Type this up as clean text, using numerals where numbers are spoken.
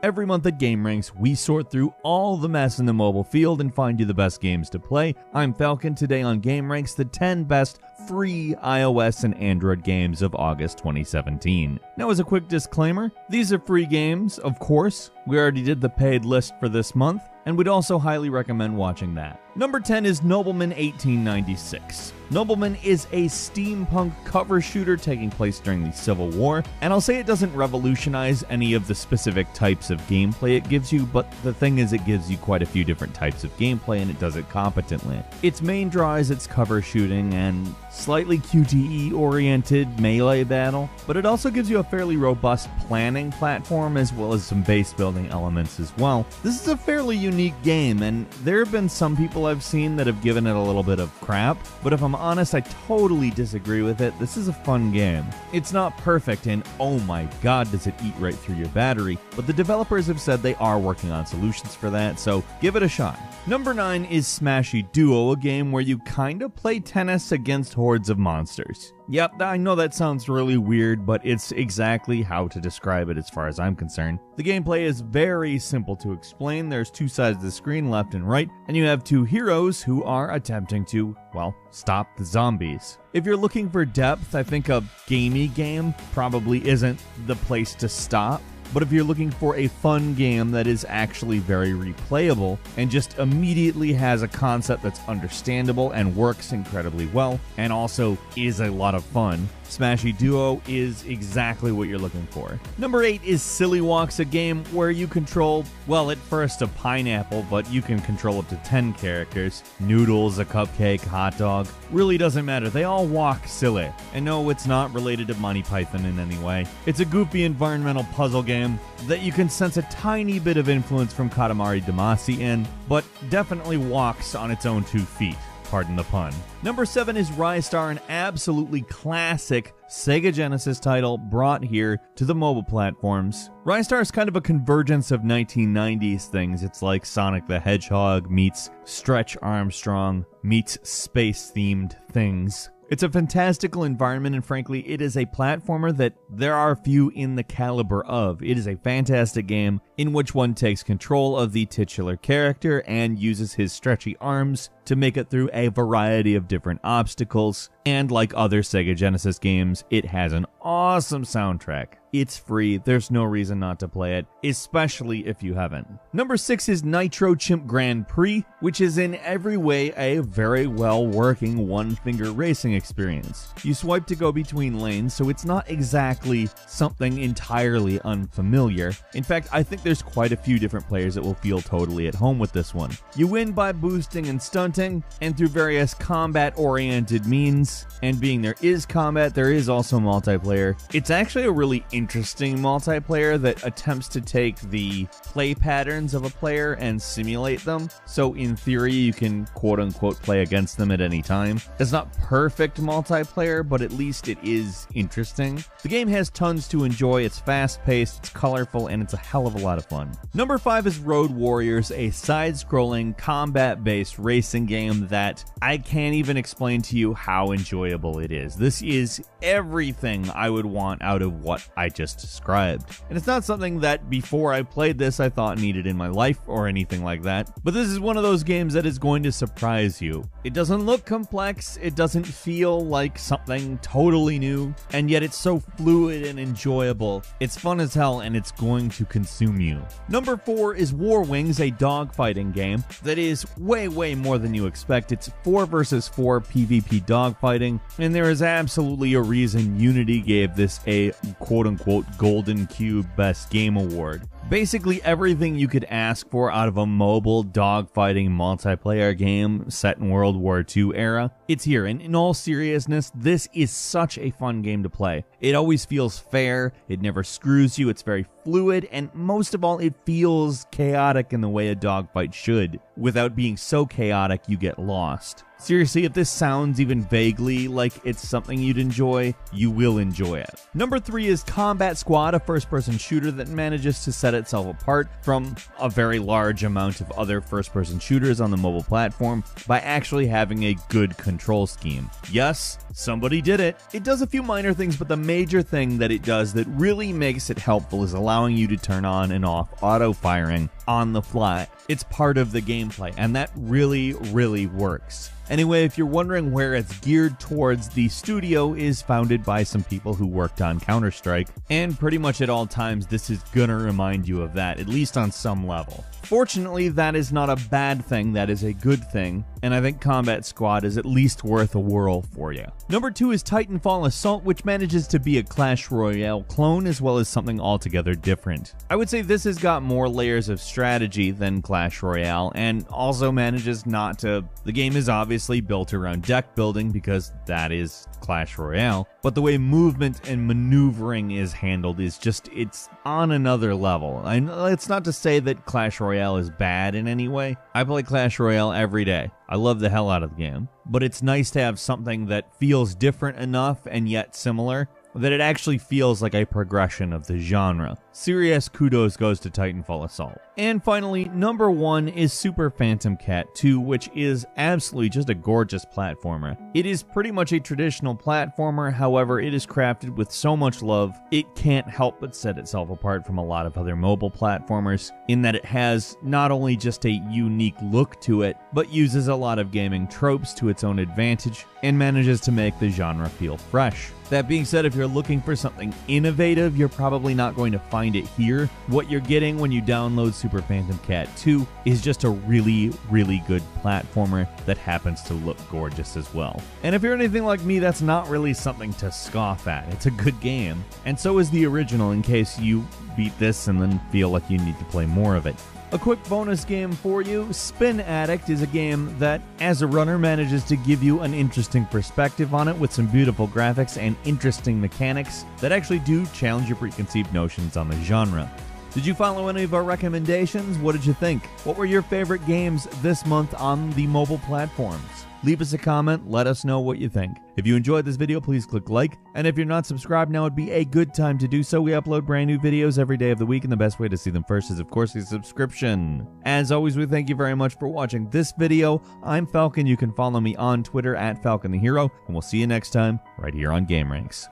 Every month at GameRanks, we sort through all the mess in the mobile field and find you the best games to play. I'm Falcon. Today on GameRanks, the 10 best free iOS and Android games of August 2017. Now, as a quick disclaimer, these are free games, of course. We already did the paid list for this month, and we'd also highly recommend watching that. Number 10 is Nobleman 1896. Nobleman is a steampunk cover shooter taking place during the Civil War, and I'll say it doesn't revolutionize any of the specific types of gameplay it gives you, but the thing is it gives you quite a few different types of gameplay and it does it competently. Its main draw is its cover shooting and slightly QTE-oriented melee battle, but it also gives you a fairly robust planning platform as well as some base building elements as well. This is a fairly unique game, and there have been some people I've seen that have given it a little bit of crap, but if I'm honest, I totally disagree with it. This is a fun game. It's not perfect, and oh my god does it eat right through your battery, but the developers have said they are working on solutions for that, so give it a shot. Number 9 is Smashy Duo, a game where you kinda play tennis against hordes of monsters. Yep, I know that sounds really weird, but it's exactly how to describe it as far as I'm concerned. The gameplay is very simple to explain. There's two sides of the screen, left and right, and you have two heroes who are attempting to, well, stop the zombies. If you're looking for depth, I think a gamey game probably isn't the place to stop. But if you're looking for a fun game that is actually very replayable and just immediately has a concept that's understandable and works incredibly well and also is a lot of fun, Smashy Duo is exactly what you're looking for. Number 8 is Silly Walks, a game where you control, well, at first a pineapple, but you can control up to 10 characters. Noodles, a cupcake, hot dog. Really doesn't matter. They all walk silly. And no, it's not related to Monty Python in any way. It's a goofy environmental puzzle game that you can sense a tiny bit of influence from Katamari Damacy in, but definitely walks on its own 2 feet. Pardon the pun. Number 7 is Rystar, an absolutely classic Sega Genesis title brought here to the mobile platforms. Rystar is kind of a convergence of 1990s things. It's like Sonic the Hedgehog meets Stretch Armstrong meets space-themed things. It's a fantastical environment, and frankly, it is a platformer that there are few in the caliber of. It is a fantastic game in which one takes control of the titular character and uses his stretchy arms to make it through a variety of different obstacles. And like other Sega Genesis games, it has an awesome soundtrack. It's free, there's no reason not to play it, especially if you haven't. Number 6 is Nitro Chimp Grand Prix, which is in every way a very well working one-finger racing experience. You swipe to go between lanes, so it's not exactly something entirely unfamiliar. In fact, I think there's quite a few different players that will feel totally at home with this one. You win by boosting and stunting, and through various combat-oriented means, and being there is combat, there is also multiplayer. It's actually a really interesting multiplayer that attempts to take the play patterns of a player and simulate them. So in theory, you can quote-unquote play against them at any time. It's not perfect multiplayer, but at least it is interesting. The game has tons to enjoy. It's fast-paced, it's colorful, and it's a hell of a lot of fun. Number 5 is Road Warriors, a side-scrolling, combat-based racing game that I can't even explain to you how enjoyable it is. This is everything I would want out of what I just described. And it's not something that before I played this I thought needed in my life or anything like that, but this is one of those games that is going to surprise you. It doesn't look complex, it doesn't feel like something totally new, and yet it's so fluid and enjoyable. It's fun as hell, and it's going to consume you. Number 4 is War Wings, a dogfighting game that is way more than you expect. It's 4 versus 4 PvP dogfighting, and there is absolutely a reason Unity gave this a quote-unquote Golden Cube Best Game Award. Basically everything you could ask for out of a mobile dogfighting multiplayer game set in World War II era, it's here. And in all seriousness, this is such a fun game to play. It always feels fair, it never screws you, it's very fluid, and most of all, it feels chaotic in the way a dogfight should, without being so chaotic you get lost. Seriously, if this sounds even vaguely like it's something you'd enjoy, you will enjoy it. Number 3 is Combat Squad, a first-person shooter that manages to set itself apart from a very large amount of other first-person shooters on the mobile platform by actually having a good control scheme. Yes, somebody did it. It does a few minor things, but the major thing that it does that really makes it helpful is allowing you to turn on and off auto-firing on the fly. It's part of the gameplay, and that really, really works. Anyway, if you're wondering where it's geared towards, the studio is founded by some people who worked on Counter-Strike, and pretty much at all times this is gonna remind you of that, at least on some level. Fortunately, that is not a bad thing, that is a good thing, and I think Combat Squad is at least worth a whirl for you. Number 2 is Titanfall Assault, which manages to be a Clash Royale clone as well as something altogether different. I would say this has got more layers of strategy than Clash Royale, and also manages not to... The game is obviously built around deck building because that is Clash Royale, but the way movement and maneuvering is handled is just, it's on another level. It's not to say that Clash Royale is bad in any way. I play Clash Royale every day. I love the hell out of the game, but it's nice to have something that feels different enough and yet similar that it actually feels like a progression of the genre. Serious kudos goes to Titanfall Assault. And finally, number 1 is Super Phantom Cat 2, which is absolutely just a gorgeous platformer. It is pretty much a traditional platformer, however, it is crafted with so much love, it can't help but set itself apart from a lot of other mobile platformers, in that it has not only just a unique look to it, but uses a lot of gaming tropes to its own advantage, and manages to make the genre feel fresh. That being said, if you're looking for something innovative, you're probably not going to find it here. What you're getting when you download Super Phantom Cat 2 is just a really, really good platformer that happens to look gorgeous as well. And if you're anything like me, that's not really something to scoff at. It's a good game, and so is the original in case you beat this and then feel like you need to play more of it. A quick bonus game for you, Spin Addict is a game that, as a runner, manages to give you an interesting perspective on it with some beautiful graphics and interesting mechanics that actually do challenge your preconceived notions on the genre. Did you follow any of our recommendations? What did you think? What were your favorite games this month on the mobile platforms? Leave us a comment, let us know what you think. If you enjoyed this video, please click like, and if you're not subscribed, now would be a good time to do so. We upload brand new videos every day of the week, and the best way to see them first is, of course, a subscription. As always, we thank you very much for watching this video. I'm Falcon. You can follow me on Twitter at FalconTheHero, and we'll see you next time right here on GameRanks.